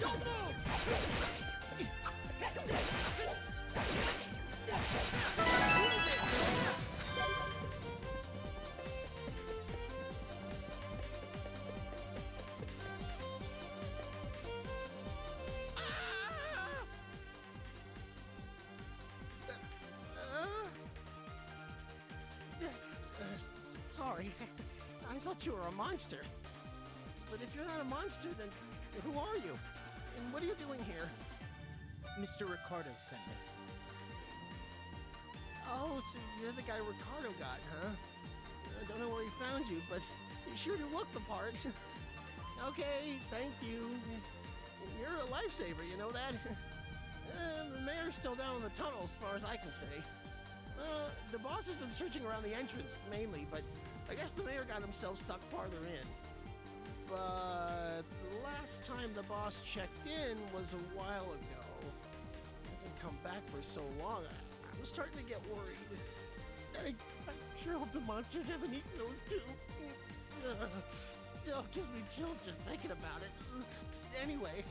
Don't move! Sorry, I thought you were a monster. But if you're not a monster, then who are you? And what are you doing here? Mr. Ricardo sent me. Oh, so you're the guy Ricardo got, huh? I don't know where he found you, but you sure do look the part. Okay, thank you. You're a lifesaver, you know that? The mayor's still down in the tunnel as far as I can see. The boss has been searching around the entrance, mainly, but I guess the mayor got himself stuck farther in. But the last time the boss checked in was a while ago. Hasn't come back for so long. I'm starting to get worried. I sure hope the monsters haven't eaten those too. Still gives me chills just thinking about it. Anyway,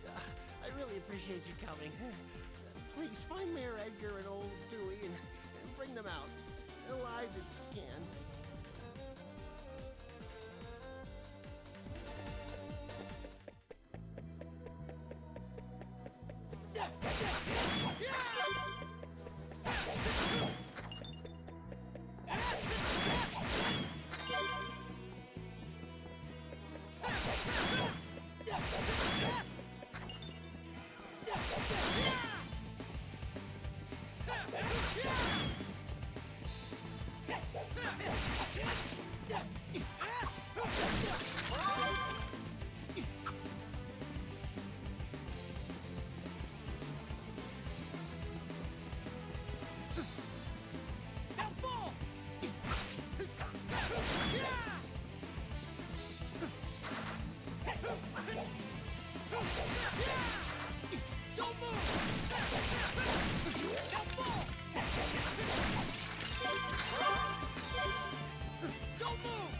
I really appreciate you coming. Please find Mayor Edgar and old Dewey and bring them out, alive as you can. Don't move! Don't fall! Don't move!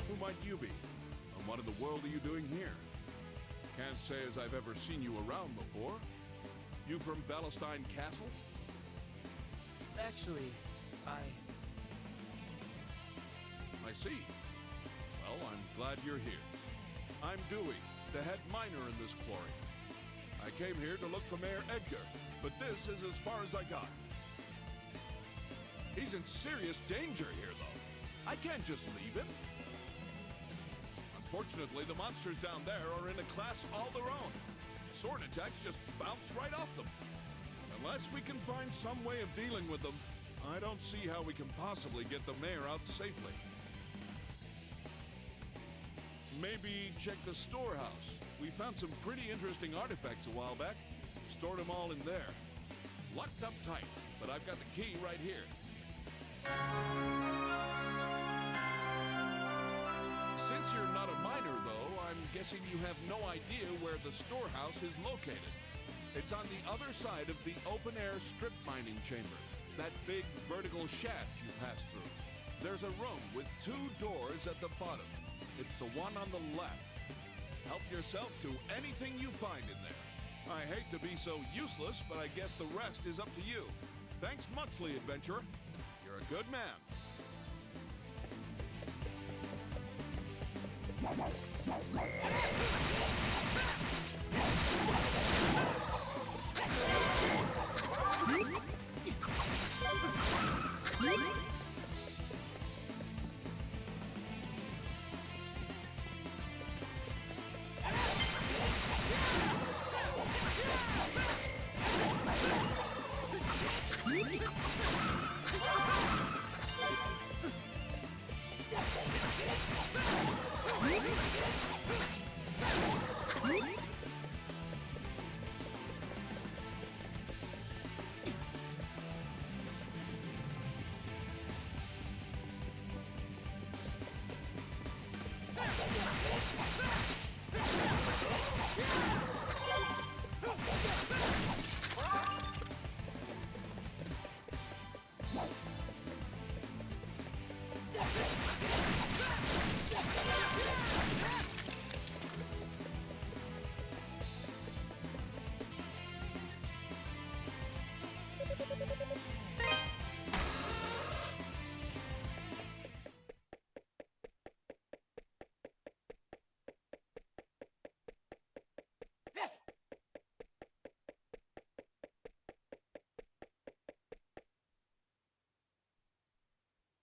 Who might you be? And what in the world are you doing here? Can't say as I've ever seen you around before. You from Valestein Castle? Actually, I see. Well, I'm glad you're here. I'm Dewey, the head miner in this quarry. I came here to look for Mayor Edgar, but this is as far as I got. He's in serious danger here, though. I can't just leave him. Unfortunately, the monsters down there are in a class all their own. Sword attacks just bounce right off them. Unless we can find some way of dealing with them, I don't see how we can possibly get the mayor out safely. Maybe check the storehouse. We found some pretty interesting artifacts a while back. Stored them all in there. Locked up tight, but I've got the key right here. Since you're not a miner, though, I'm guessing you have no idea where the storehouse is located. It's on the other side of the open-air strip mining chamber, that big vertical shaft you pass through. There's a room with 2 doors at the bottom. It's the one on the left. Help yourself to anything you find in there. I hate to be so useless, but I guess the rest is up to you. Thanks muchly, adventurer. You're a good man.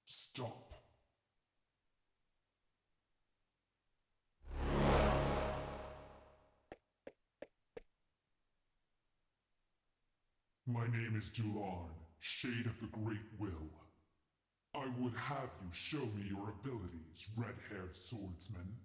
Stop. My name is Dularn, Shade of the Great Will. I would have you show me your abilities, red-haired swordsman.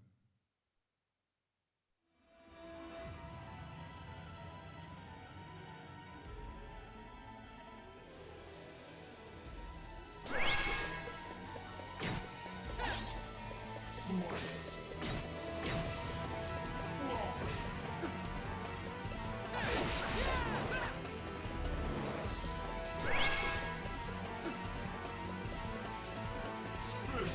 Slice. Spin.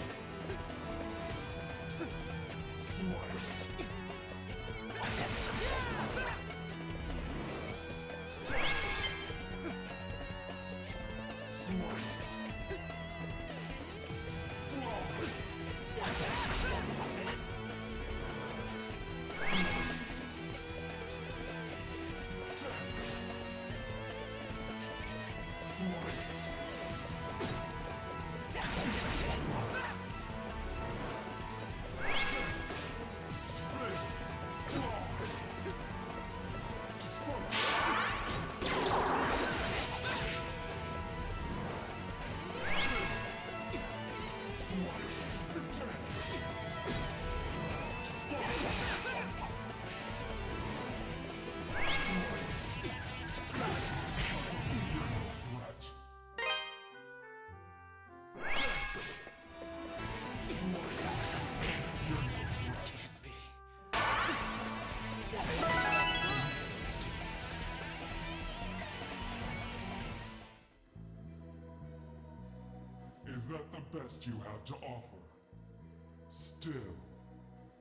Is that the best you have to offer? Still,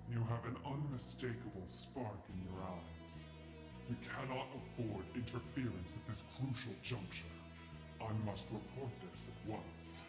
you have an unmistakable spark in your eyes. We cannot afford interference at this crucial juncture. I must report this at once.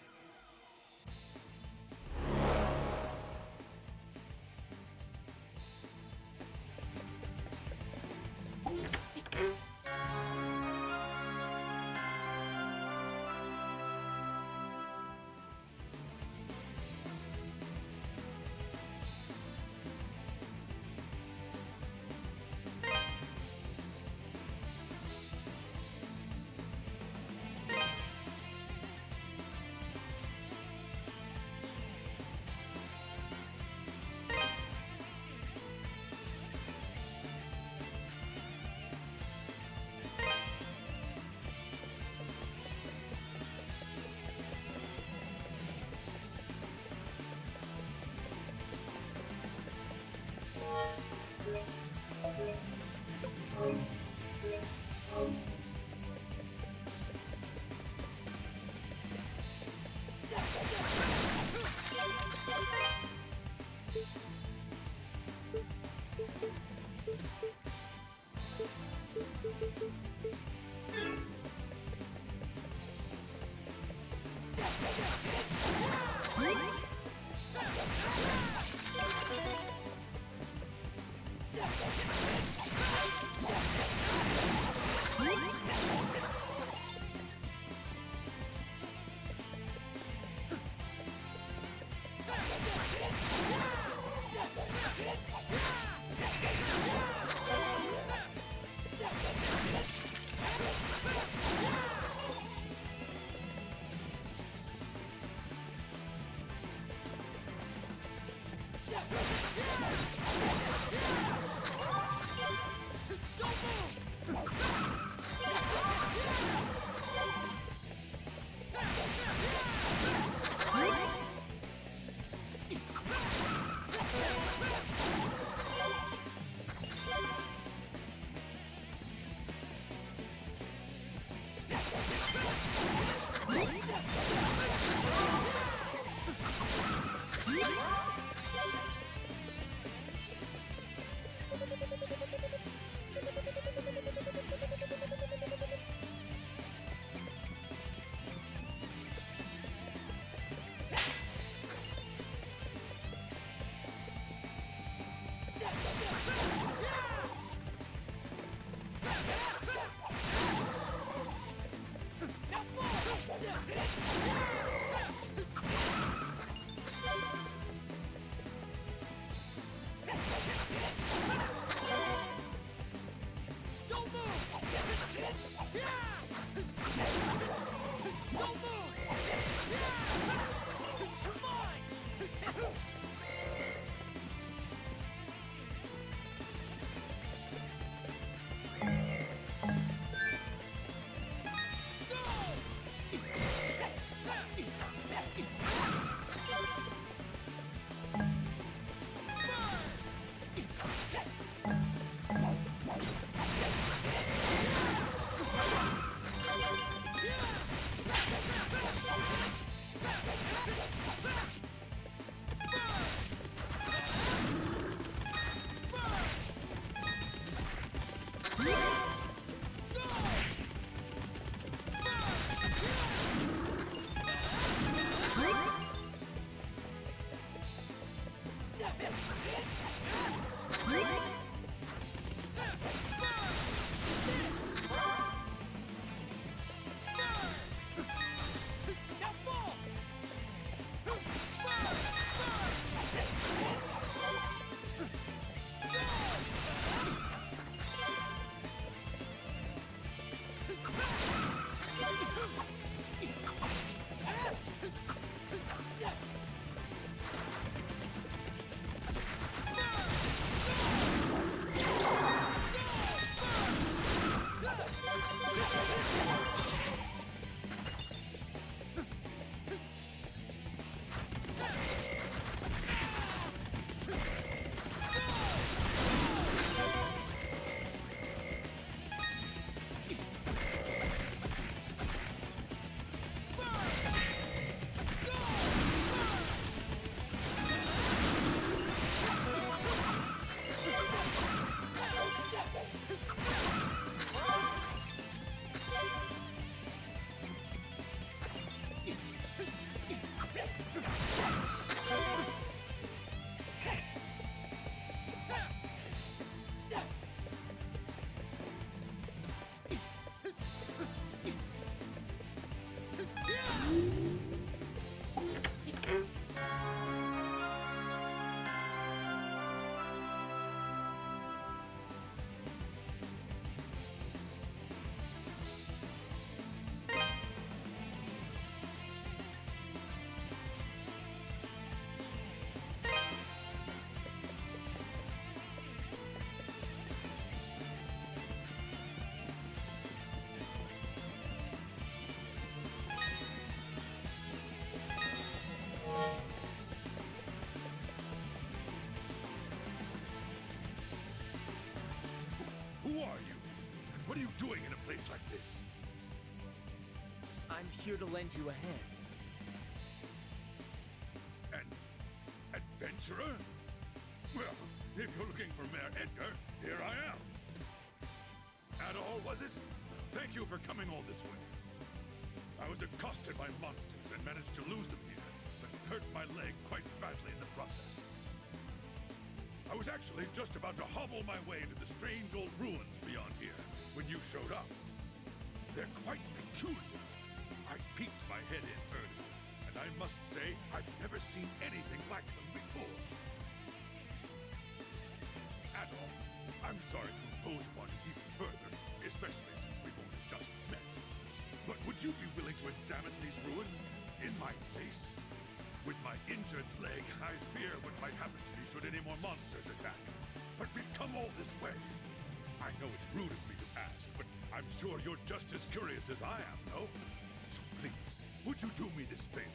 are you? And what are you doing in a place like this? I'm here to lend you a hand. An adventurer? Well, if you're looking for Mayor Edgar, here I am. At all, was it? Thank you for coming all this way. I was accosted by monsters and managed to lose them here, but hurt my leg quite badly in the process. I was actually just about to hobble my way into the strange old ruins beyond here when you showed up. They're quite peculiar. I peeked my head in earlier, and I must say I've never seen anything like them before. Adol, I'm sorry to impose upon you even further, especially since we've only just met. But would you be willing to examine these ruins in my place? With my injured leg, I fear what might happen to me should any more monsters attack. But we've come all this way. I know it's rude of me to ask, but I'm sure you're just as curious as I am, no? So please, would you do me this favor?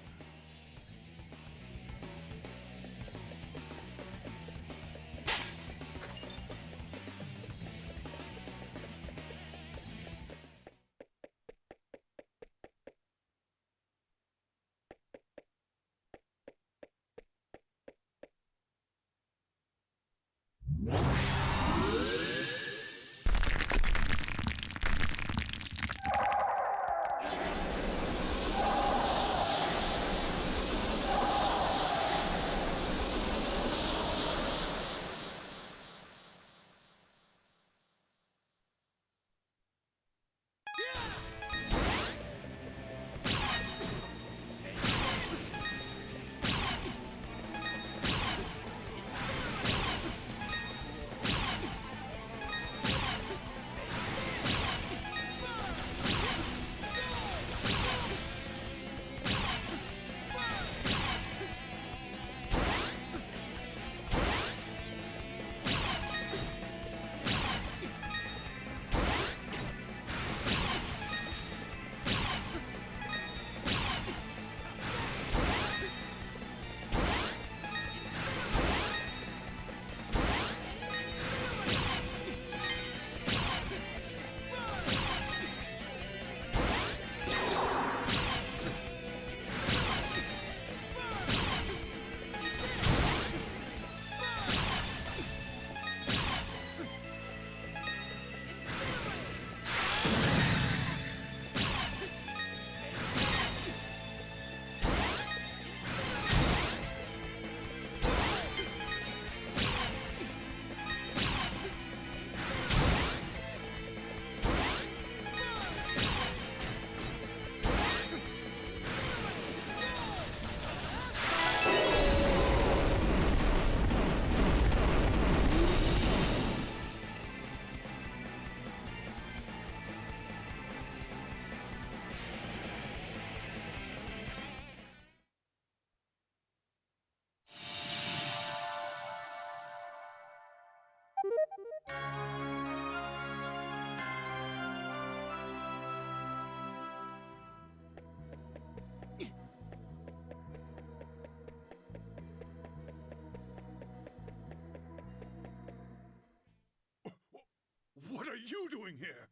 What are you doing here?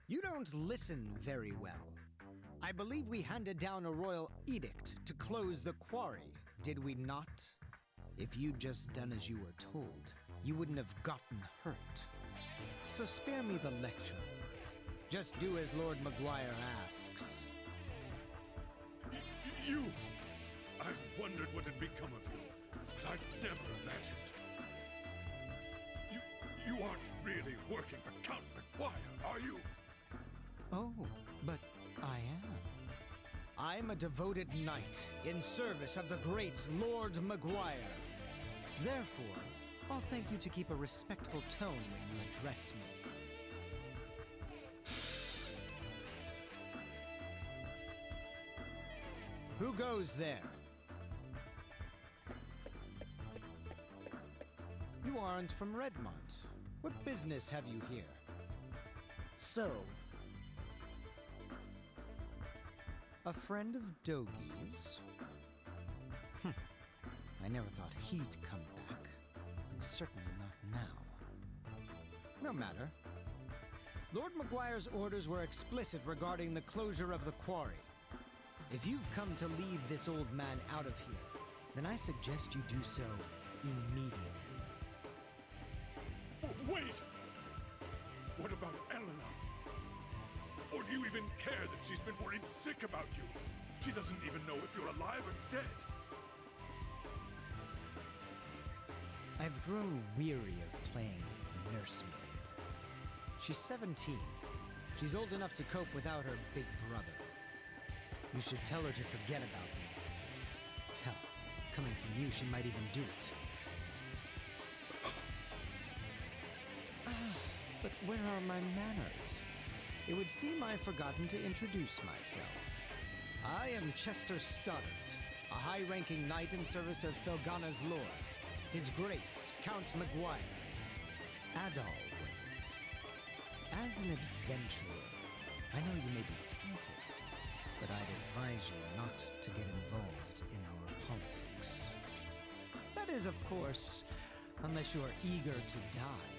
You don't listen very well. I believe we handed down a royal edict to close the quarry, did we not? If you'd just done as you were told, you wouldn't have gotten hurt. So spare me the lecture. Just do as Lord Memoire asks. You... I've wondered what had become of you, but I'd never imagined. You aren't really working for Count Memoire, are you? Oh, but I am. I'm a devoted knight in service of the great Lord Memoire. Therefore, I'll thank you to keep a respectful tone when you address me. Who goes there? You aren't from Redmont. What business have you here? So, a friend of Dogi's? I never thought he'd come back. In search No matter. Lord Memoire's orders were explicit regarding the closure of the quarry. If you've come to lead this old man out of here, then I suggest you do so immediately. Wait! What about Elena? Or do you even care that she's been worried sick about you? She doesn't even know if you're alive or dead. I've grown weary of playing nursemaid. She's 17. She's old enough to cope without her big brother. You should tell her to forget about me. Hell, coming from you, she might even do it. But where are my manners? It would seem I've forgotten to introduce myself. I am Chester Stoddart, a high-ranking knight in service of Felghana's lord, His Grace, Count Memoire. Adol, was it? As an adventurer, I know you may be tempted, but I'd advise you not to get involved in our politics. That is, of course, unless you're eager to die.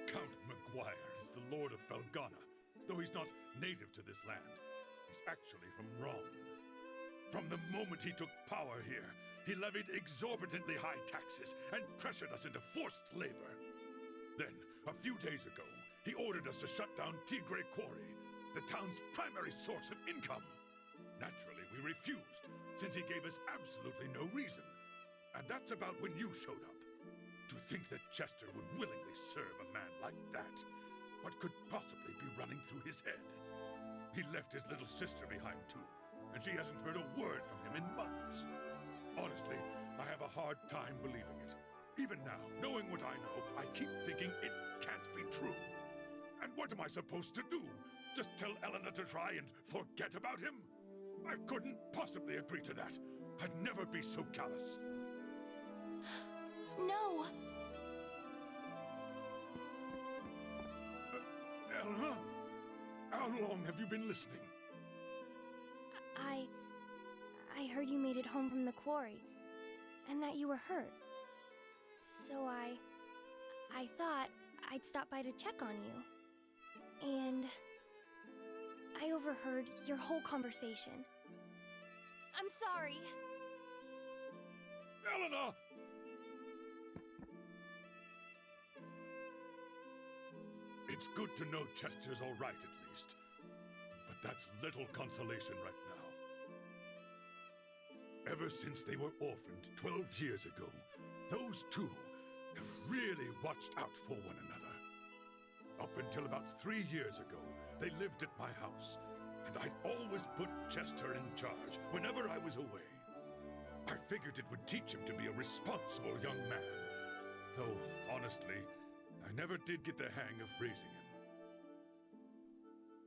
Count Memoire is the Lord of Felghana, though he's not native to this land. He's actually from Rome. From the moment he took power here, he levied exorbitantly high taxes and pressured us into forced labor. Then, a few days ago, he ordered us to shut down Quarry, the town's primary source of income. Naturally, we refused, since he gave us absolutely no reason. And that's about when you showed up. To think that Chester would willingly serve a man like that. What could possibly be running through his head? He left his little sister behind too, and she hasn't heard a word from him in months. Honestly, I have a hard time believing it. Even now, knowing what I know, I keep thinking it can't be true. And what am I supposed to do? Just tell Elena to try and forget about him? I couldn't possibly agree to that. I'd never be so callous. No! Elena? How long have you been listening? I heard you made it home from the quarry, and that you were hurt. So I thought I'd stop by to check on you. And I overheard your whole conversation. I'm sorry. Elena! It's good to know Chester's all right, at least. But that's little consolation right now. Ever since they were orphaned 12 years ago, those two have really watched out for one another. Up until about 3 years ago, they lived at my house, and I'd always put Chester in charge whenever I was away. I figured it would teach him to be a responsible young man, though, honestly, I never did get the hang of raising him.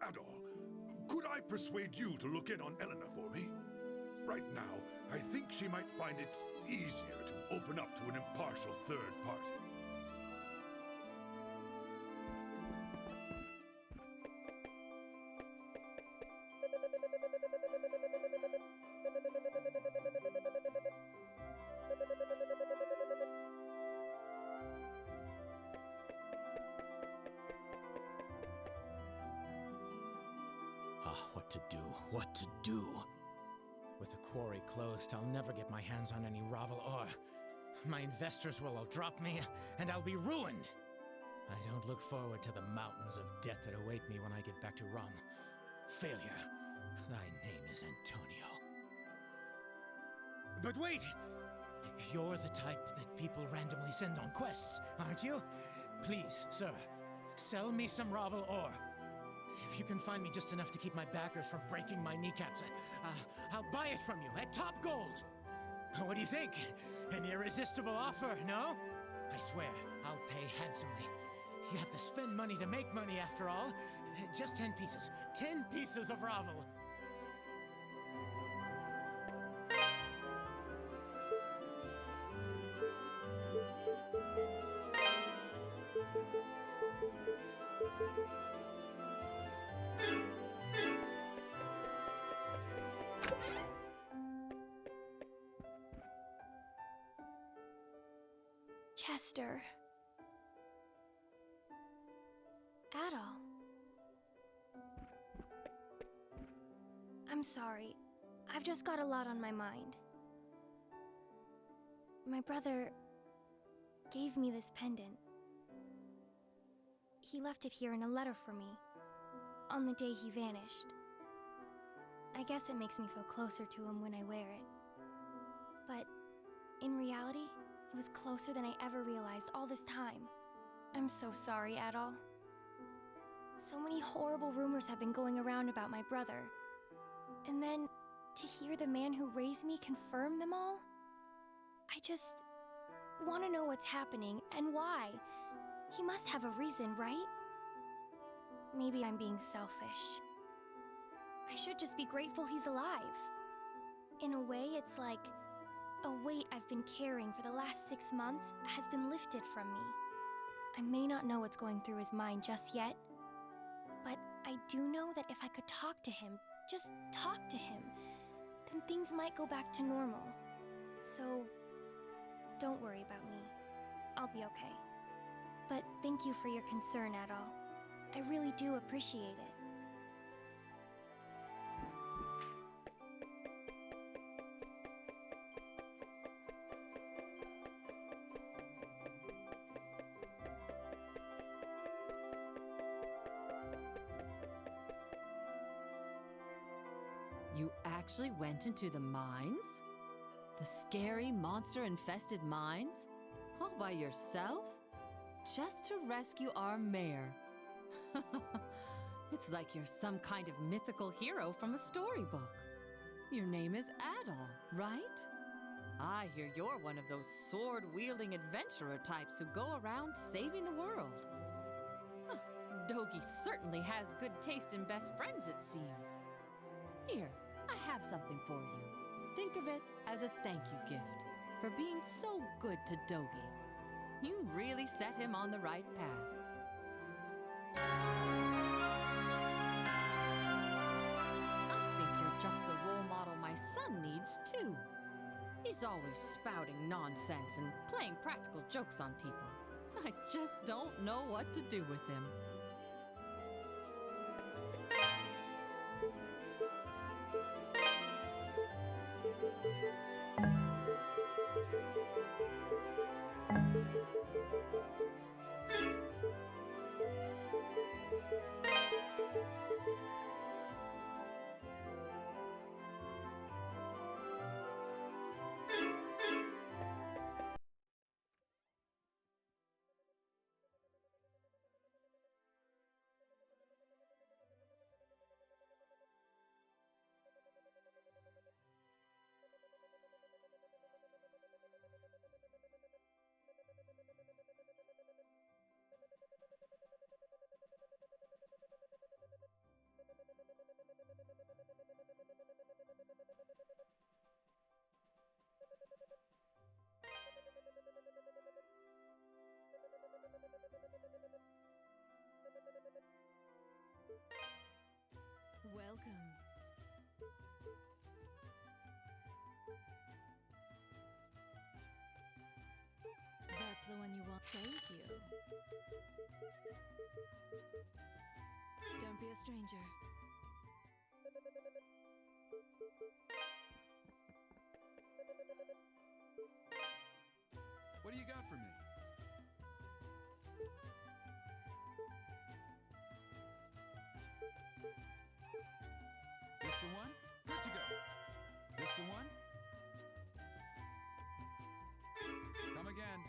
Adol, could I persuade you to look in on Elena for me? Right now, I think she might find it easier to open up to an impartial third party. What to do? What to do? With the quarry closed, I'll never get my hands on any Ravel ore. My investors will all drop me, and I'll be ruined. I don't look forward to the mountains of debt that await me when I get back to Rome. Failure. Thy name is Antonio. But wait! You're the type that people randomly send on quests, aren't you? Please, sir, sell me some Ravel ore. If you can find me just enough to keep my backers from breaking my kneecaps, I'll buy it from you at top gold. What do you think? An irresistible offer, no? I swear, I'll pay handsomely. You have to spend money to make money after all. Just 10 pieces. 10 pieces of Ravel. sister. Adol. I'm sorry. I've just got a lot on my mind. My brother gave me this pendant. He left it here in a letter for me, on the day he vanished. I guess it makes me feel closer to him when I wear it. But in reality, it was closer than I ever realized all this time. I'm so sorry, Adol. So many horrible rumors have been going around about my brother. And then, to hear the man who raised me confirm them all? I just want to know what's happening and why. He must have a reason, right? Maybe I'm being selfish. I should just be grateful he's alive. In a way, it's like a weight I've been carrying for the last 6 months has been lifted from me. I may not know what's going through his mind just yet, but I do know that if I could talk to him, just talk to him, then things might go back to normal. So, don't worry about me. I'll be okay. But thank you for your concern, Adol. I really do appreciate it. You actually went into the mines? The scary, monster-infested mines? All by yourself? Just to rescue our mayor? It's like you're some kind of mythical hero from a storybook. Your name is Adol, right? I hear you're one of those sword-wielding adventurer types who go around saving the world. Huh, Dogi certainly has good taste in best friends, it seems. Here, I have something for you. Think of it as a thank you gift for being so good to Dogi. You really set him on the right path. I think you're just the role model my son needs, too. He's always spouting nonsense and playing practical jokes on people. I just don't know what to do with him. Welcome. That's the one you want. Thank you. Don't be a stranger. What do you got for me? This the one? Good to go. This the one? Come again.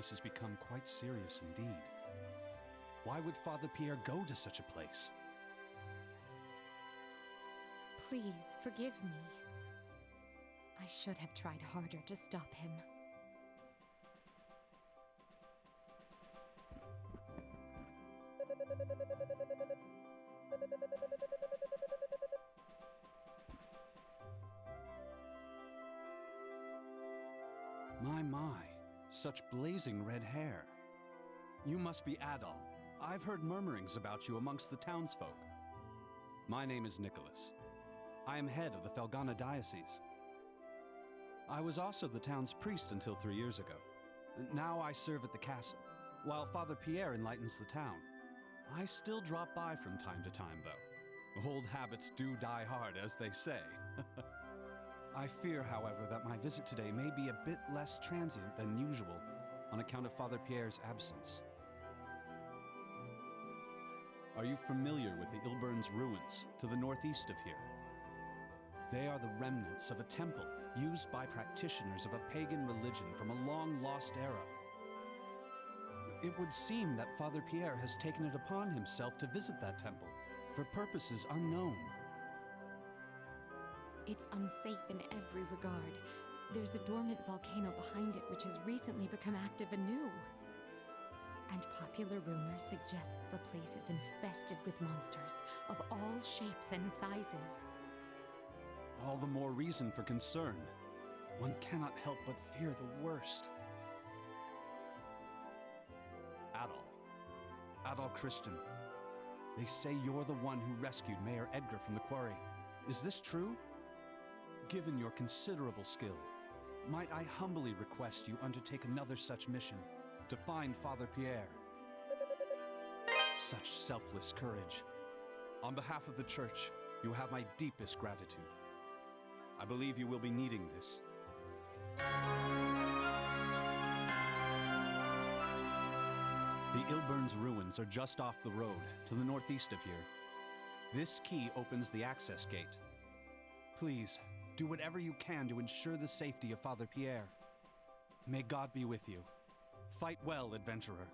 this has become quite serious indeed. Why would Father Pierre go to such a place? Please forgive me. I should have tried harder to stop him. My, such blazing red hair. You must be Adol. I've heard murmurings about you amongst the townsfolk. My name is Nicholas. I am head of the Felghana diocese. I was also the town's priest until 3 years ago. Now I serve at the castle, while Father Pierre enlightens the town. I still drop by from time to time, though. Old habits do die hard, as they say. I fear, however, that my visit today may be a bit less transient than usual on account of Father Pierre's absence. Are you familiar with the Ilburn's ruins to the northeast of here? They are the remnants of a temple used by practitioners of a pagan religion from a long-lost era. It would seem that Father Pierre has taken it upon himself to visit that temple for purposes unknown. It's unsafe in every regard. There's a dormant volcano behind it which has recently become active anew. And popular rumor suggests the place is infested with monsters of all shapes and sizes. All the more reason for concern. One cannot help but fear the worst. Adol Christian. They say you're the one who rescued Mayor Edgar from the quarry. Is this true? Given your considerable skill, might I humbly request you undertake another such mission to find Father Pierre? Such selfless courage. On behalf of the church, you have my deepest gratitude. I believe you will be needing this. The Ilburn's ruins are just off the road, to the northeast of here. This key opens the access gate. Please, do whatever you can to ensure the safety of Father Pierre. May God be with you. Fight well, adventurer.